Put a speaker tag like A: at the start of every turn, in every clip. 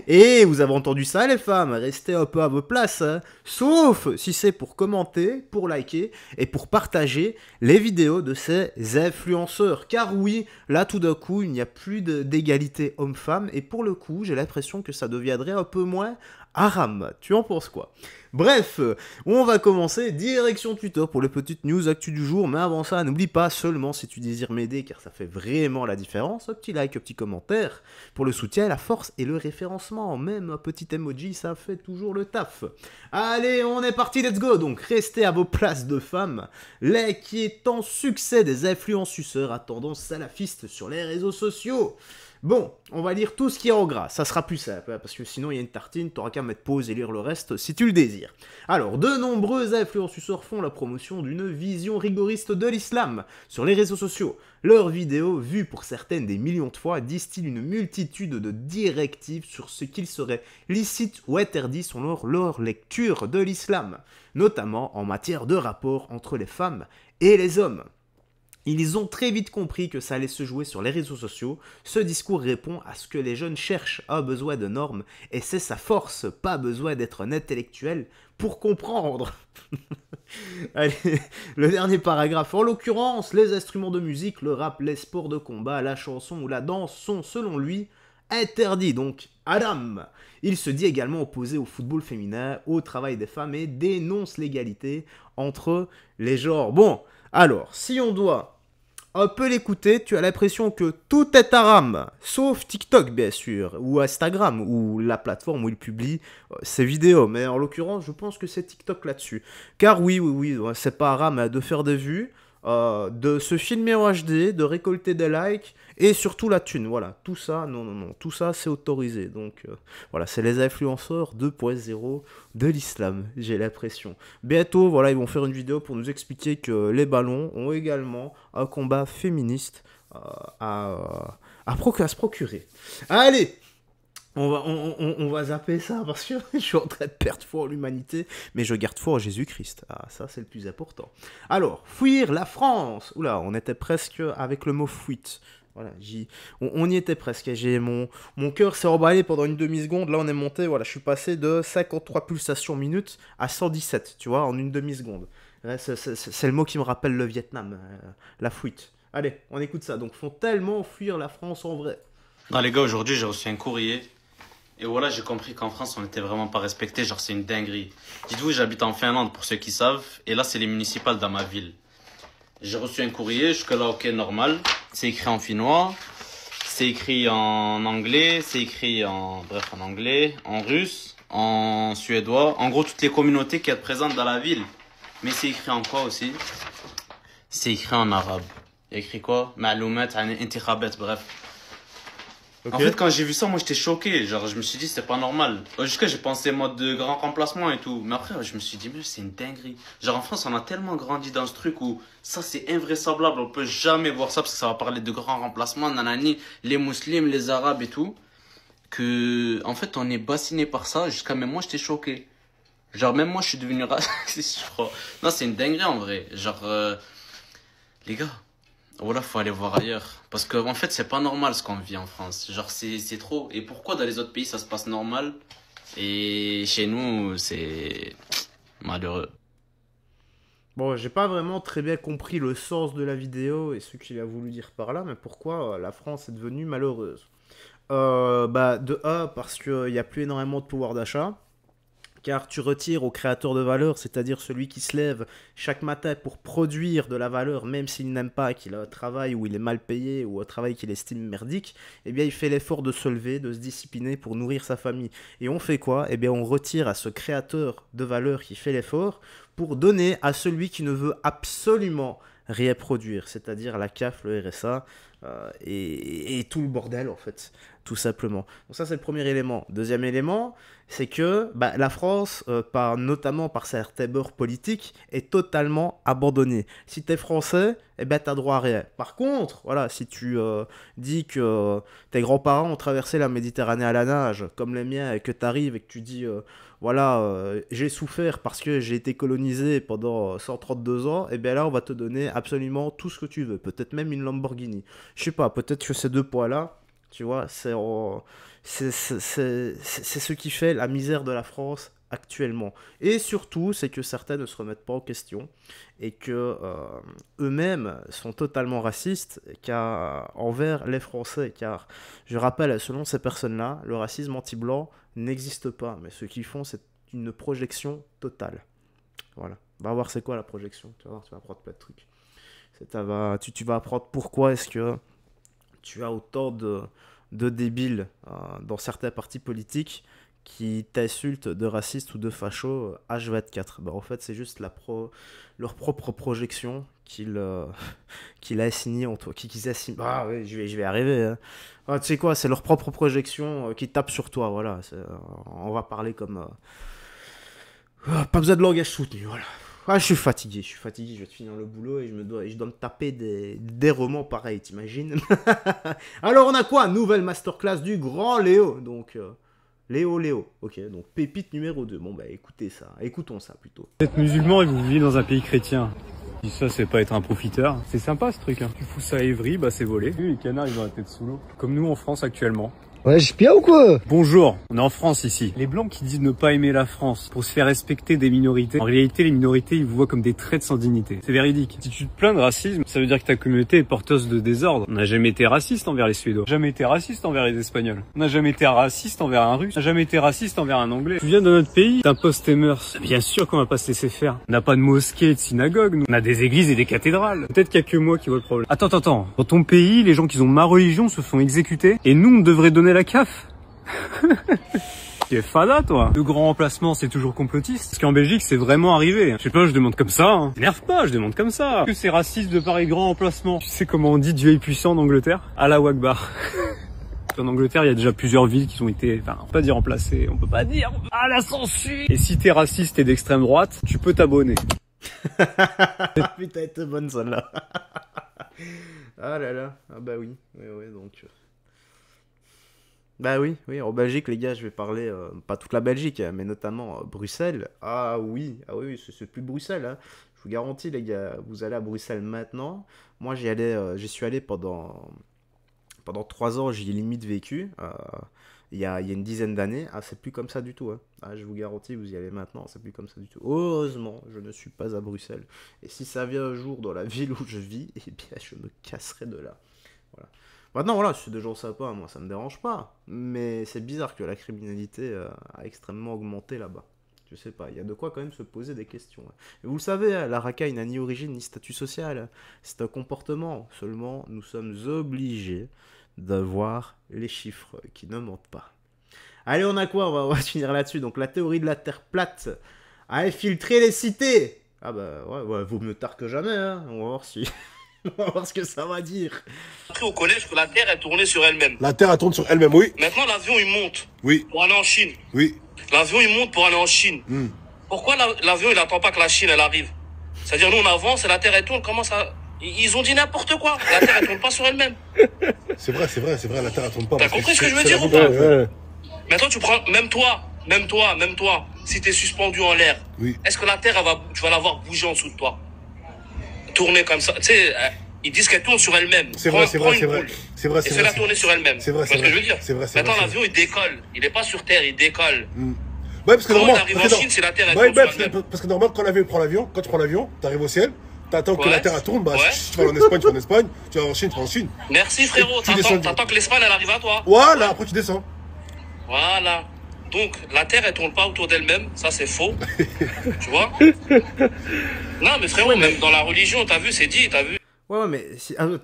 A: Et vous avez entendu ça, les femmes, restez un peu à vos places, hein. Sauf si c'est pour commenter, pour liker et pour partager les vidéos de ces influenceurs. Car oui, là tout d'un coup, il n'y a plus d'égalité homme-femme et pour le coup, j'ai l'impression que ça deviendrait un peu moins haram. Tu en penses quoi? Bref, on va commencer direction Twitter pour les petites news actu du jour. Mais avant ça, n'oublie pas seulement si tu désires m'aider, car ça fait vraiment la différence, un petit like, un petit commentaire pour le soutien, la force et le référencement. Même un petit emoji, ça fait toujours le taf. Allez, on est parti, let's go. Donc restez à vos places de femmes. L'inquiétant succès des influenceurs à tendance salafiste sur les réseaux sociaux. Bon, on va lire tout ce qui est en gras, ça sera plus simple, hein, parce que sinon il y a une tartine, t'auras qu'à mettre pause et lire le reste si tu le désires. Alors, de nombreux influenceurs font la promotion d'une vision rigoriste de l'islam sur les réseaux sociaux. Leurs vidéos, vues pour certaines des millions de fois, distillent une multitude de directives sur ce qu'il serait licite ou interdit selon leur lecture de l'islam, notamment en matière de rapport entre les femmes et les hommes. Ils ont très vite compris que ça allait se jouer sur les réseaux sociaux. Ce discours répond à ce que les jeunes cherchent, a besoin de normes, et c'est sa force, pas besoin d'être un intellectuel pour comprendre. Allez, le dernier paragraphe. En l'occurrence, les instruments de musique, le rap, les sports de combat, la chanson ou la danse sont, selon lui, interdits. Donc, Adam. Il se dit également opposé au football féminin, au travail des femmes et dénonce l'égalité entre les genres. Bon, alors, si on doit un peu l'écouter, tu as l'impression que tout est haram, sauf TikTok bien sûr, ou Instagram, ou la plateforme où il publie ses vidéos. Mais en l'occurrence, je pense que c'est TikTok là-dessus. Car oui, ouais, c'est pas haram hein, de faire des vues, de se filmer en HD, de récolter des likes, et surtout la thune. Voilà, tout ça, non, tout ça c'est autorisé. Donc voilà, c'est les influenceurs 2.0 de l'islam, j'ai l'impression. Bientôt, voilà, ils vont faire une vidéo pour nous expliquer que les ballons ont également un combat féministe à se procurer. Allez, on va zapper ça parce que je suis en train de perdre foi en l'humanité, mais je garde foi en Jésus-Christ. Ah, ça, c'est le plus important. Alors, fuir la France. Oula, on était presque avec le mot fuite. Voilà, on y était presque. Mon cœur s'est emballé pendant une demi-seconde. Là, on est monté. Voilà, je suis passé de 53 pulsations minutes à 117, tu vois, en une demi-seconde. Ouais, c'est le mot qui me rappelle le Vietnam, la fuite. Allez, on écoute ça. Donc, font tellement fuir la France en vrai.
B: Non, les gars, aujourd'hui, j'ai reçu un courrier. Et voilà, j'ai compris qu'en France, on n'était vraiment pas respecté. Genre, c'est une dinguerie. Dites-vous, j'habite en Finlande, pour ceux qui savent. Et là, c'est les municipales dans ma ville. J'ai reçu un courrier, jusque-là, ok, normal. C'est écrit en finnois. C'est écrit en anglais. C'est écrit en... Bref, en anglais, en russe, en suédois. En gros, toutes les communautés qui sont présentes dans la ville. Mais c'est écrit en quoi aussi? C'est écrit en arabe. Il y a écrit quoi? Ma'loumat, intikhabat, bref.
A: Ok.
B: En fait, quand j'ai vu ça, moi j'étais choqué. Genre, je me suis dit, c'est pas normal. Jusqu'à j'ai pensé mode de grand remplacement et tout. Mais après, je me suis dit, mais c'est une dinguerie. Genre, en France, on a tellement grandi dans ce truc où ça, c'est invraisemblable. On peut jamais voir ça parce que ça va parler de grand remplacement, nanani, les musulmans, les arabes et tout. Que, en fait, on est bassiné par ça. Jusqu'à même moi, j'étais choqué. Genre, même moi, je suis devenu raciste, je crois. Non, c'est une dinguerie en vrai. Genre, les gars. Voilà, faut aller voir ailleurs. Parce que, en fait, c'est pas normal ce qu'on vit en France. Genre, c'est trop. Et pourquoi dans les autres pays, ça se passe normal? Et chez nous, c'est malheureux.
A: Bon, j'ai pas vraiment très bien compris le sens de la vidéo et ce qu'il a voulu dire par là, mais pourquoi la France est devenue malheureuse? Bah, de A, parce qu'il n'y a plus énormément de pouvoir d'achat. Car tu retires au créateur de valeur, c'est-à-dire celui qui se lève chaque matin pour produire de la valeur, même s'il n'aime pas, qu'il a un travail où il est mal payé ou un travail qu'il estime merdique, eh bien il fait l'effort de se lever, de se discipliner pour nourrir sa famille. Et on fait quoi? Eh bien on retire à ce créateur de valeur qui fait l'effort pour donner à celui qui ne veut absolument rien produire, c'est-à-dire la CAF, le RSA et tout le bordel en fait, tout simplement. Donc ça c'est le premier élément. Deuxième élément, c'est que bah, la France, notamment par certains bords politiques, est totalement abandonnée. Si t'es français, eh ben t'as droit à rien. Par contre, voilà, si tu dis que tes grands-parents ont traversé la Méditerranée à la nage, comme les miens, et que t'arrives et que tu dis, voilà, j'ai souffert parce que j'ai été colonisé pendant 132 ans, et bien là, on va te donner absolument tout ce que tu veux. Peut-être même une Lamborghini. Je sais pas, peut-être que ces deux points-là, Tu vois, c'est ce qui fait la misère de la France actuellement. Et surtout, c'est que certains ne se remettent pas en question et que eux-mêmes sont totalement racistes envers les Français. Car, je rappelle, selon ces personnes-là, le racisme anti-blanc n'existe pas. Mais ce qu'ils font, c'est une projection totale. Voilà. Va voir c'est quoi la projection. Tu vas voir, tu vas apprendre plein de trucs. Tu vas apprendre pourquoi est-ce que tu as autant de débiles dans certains partis politiques qui t'insultent de racistes ou de fachos H24. Bah, en fait, c'est juste leur propre projection qu'ils assignent en toi. Qu'ils assignent... Ah oui, je vais arriver. Hein. Ah, tu sais quoi, c'est leur propre projection qui tape sur toi. Voilà. On va parler comme... pas besoin de langage soutenu, voilà. Ah, je suis fatigué, je vais te finir le boulot et je dois me taper des romans pareils, t'imagines. Alors on a quoi? Nouvelle masterclass du grand Léo, donc Léo, ok, donc pépite numéro 2, bon bah écoutons ça plutôt.
C: Vous êtes musulman et vous vivez dans un pays chrétien. Si ça c'est pas être un profiteur, c'est sympa ce truc, hein. Tu fous ça à Évry, bah c'est volé. Les canards ils ont la tête sous l'eau, comme nous en France actuellement.
D: Ouais, je bien ou quoi?
C: Bonjour, on est en France ici. Les blancs qui disent ne pas aimer la France pour se faire respecter des minorités, en réalité les minorités ils vous voient comme des traits sans dignité. C'est véridique. Si tu te plains de racisme, ça veut dire que ta communauté est porteuse de désordre. On n'a jamais été raciste envers les Suédois, jamais été raciste envers les Espagnols, on n'a jamais été raciste envers un Russe, on n'a jamais été raciste envers un Anglais. Tu viens de notre pays, t'imposes tes mœurs. Bien sûr qu'on va pas se laisser faire. On n'a pas de mosquée et de synagogue, nous. On a des églises et des cathédrales. Peut-être qu'il y a que moi qui vois le problème. Attends. Dans ton pays, les gens qui ont ma religion se font exécuter et nous on devrait donner la CAF. Tu es fada toi. Le grand remplacement c'est toujours complotiste. Parce qu'en Belgique c'est vraiment arrivé. Je sais pas, je demande comme ça. Hein. T'énerve pas, je demande comme ça. Que c'est raciste de pareil grand remplacement. Tu sais comment on dit Dieu est puissant en Angleterre? Allah Akbar. En Angleterre, il y a déjà plusieurs villes qui ont été, on peut pas dire remplacées, on peut pas dire, ah la censure. Et si t'es raciste et d'extrême droite, tu peux t'abonner.
A: Putain, elle était bonne celle-là. Ah là là, ah bah oui, donc... Bah oui, en Belgique, les gars, je vais parler, pas toute la Belgique, mais notamment Bruxelles. Ah oui, c'est plus Bruxelles, hein. Je vous garantis, les gars, vous allez à Bruxelles maintenant. Moi, j'y suis allé pendant 3 ans, j'y ai limite vécu, il y a une dizaine d'années. Ah, c'est plus comme ça du tout, hein. Ah, je vous garantis, vous y allez maintenant, c'est plus comme ça du tout. Heureusement, je ne suis pas à Bruxelles. Et si ça vient un jour dans la ville où je vis, eh bien, je me casserai de là. Voilà. Maintenant, voilà, si c'est des gens sympas, moi, ça me dérange pas. Mais c'est bizarre que la criminalité a extrêmement augmenté là-bas. Je sais pas, il y a de quoi quand même se poser des questions. Et vous le savez, la racaille n'a ni origine ni statut social. C'est un comportement. Seulement, nous sommes obligés de voir les chiffres qui ne mentent pas. Allez, on a quoi? On va finir là-dessus. Donc, la théorie de la Terre plate a infiltré les cités. Ah bah, ouais, vaut mieux tard que jamais, hein. On va voir si... On va voir ce que ça va dire.
E: Appris au collège que la Terre est tournée sur elle-même.
D: La Terre, elle tourne sur elle-même, oui.
E: Maintenant, l'avion, il monte.
D: Oui.
E: Pour aller en Chine.
D: Oui.
E: L'avion, il monte pour aller en Chine. Pourquoi l'avion, il n'attend pas que la Chine, elle arrive? C'est-à-dire, nous, on avance et la Terre, elle tourne. Comment ça... Ils ont dit n'importe quoi. La Terre, elle tourne pas sur elle-même.
D: C'est vrai, la Terre, elle tourne pas.
E: T'as compris ce que je veux dire ou pas? Maintenant, tu prends... Même toi, si t'es suspendu en l'air,
D: oui.
E: Est-ce que la Terre, tu vas la voir bouger en dessous de toi? Tourner comme ça. Tu sais, ils disent qu'elle tourne sur elle-même.
D: C'est vrai.
E: Et c'est la tourner sur elle-même.
D: C'est vrai,
E: ce que je veux dire. Maintenant, l'avion, il décolle. Il n'est pas sur Terre, il décolle.
D: Ouais, parce que
E: quand
D: normalement,
E: on arrive en Chine, c'est la Terre, elle tourne sur elle-même.
D: parce que normalement, quand tu prends l'avion, t'arrives au ciel, t'attends que la Terre elle tourne, si tu vas en Espagne, tu vas en Espagne, tu vas en Chine, tu vas en Chine.
E: Merci frérot, t'attends que l'Espagne, elle arrive à toi.
D: Voilà, après tu descends.
E: Voilà. Donc, la Terre, elle tourne pas autour d'elle-même, ça c'est faux. Tu vois? Non, mais frérot, même dans la religion, t'as vu, c'est dit, t'as vu.
A: Ouais, mais si... Attends.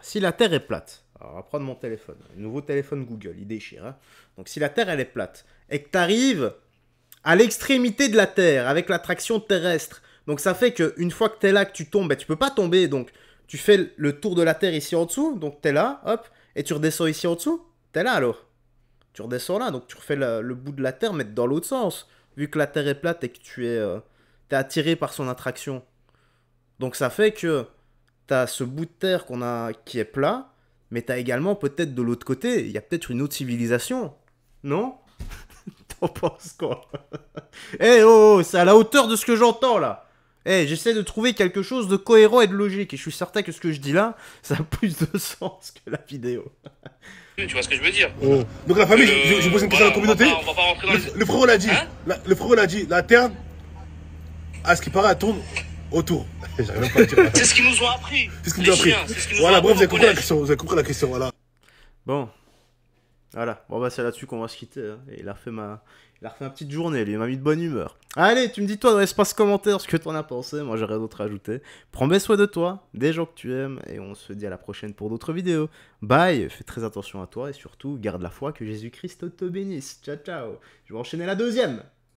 A: Si la Terre est plate, alors on va prendre mon téléphone, un nouveau téléphone Google, il déchire. Hein. Donc si la Terre elle est plate et que tu arrives à l'extrémité de la Terre avec l'attraction terrestre, donc ça fait qu'une fois que tu es là, que tu tombes, ben, tu peux pas tomber, donc tu fais le tour de la Terre ici en dessous, donc tu es là, hop, et tu redescends ici en dessous, tu es là alors. Tu redescends là, donc tu refais le bout de la Terre, mais dans l'autre sens, vu que la Terre est plate et que tu es attiré par son attraction. Donc ça fait que tu as ce bout de terre qui est plat, mais tu as également peut-être de l'autre côté, il y a peut-être une autre civilisation. Non? T'en penses quoi? Eh oh, c'est à la hauteur de ce que j'entends là. Eh, j'essaie de trouver quelque chose de cohérent et de logique. Et je suis certain que ce que je dis là, ça a plus de sens que la vidéo.
E: Tu vois ce que je veux dire?
D: Donc la famille, je pose une question à la communauté.
E: On va pas rentrer dans
D: Le frérot l'a dit.
E: Hein
D: Le frérot l'a dit. La Terre, à ce qui paraît, elle tourne autour. J'arrive même pas à dire.
E: C'est ce qu'ils nous ont appris.
D: C'est ce qu'ils nous ont appris. Voilà, bref, vous avez compris la question. Vous avez compris la question, voilà.
A: Bon. Voilà. Bon, bah, c'est là-dessus qu'on va se quitter. Hein. Et il a refait ma petite journée, lui. Il m'a mis de bonne humeur. Allez, tu me dis toi dans l'espace commentaire ce que t'en as pensé. Moi, j'ai rien d'autre à ajouter. Prends bien soin de toi, des gens que tu aimes. Et on se dit à la prochaine pour d'autres vidéos. Bye. Fais très attention à toi. Et surtout, garde la foi que Jésus-Christ te bénisse. Ciao, ciao. Je vais enchaîner la deuxième.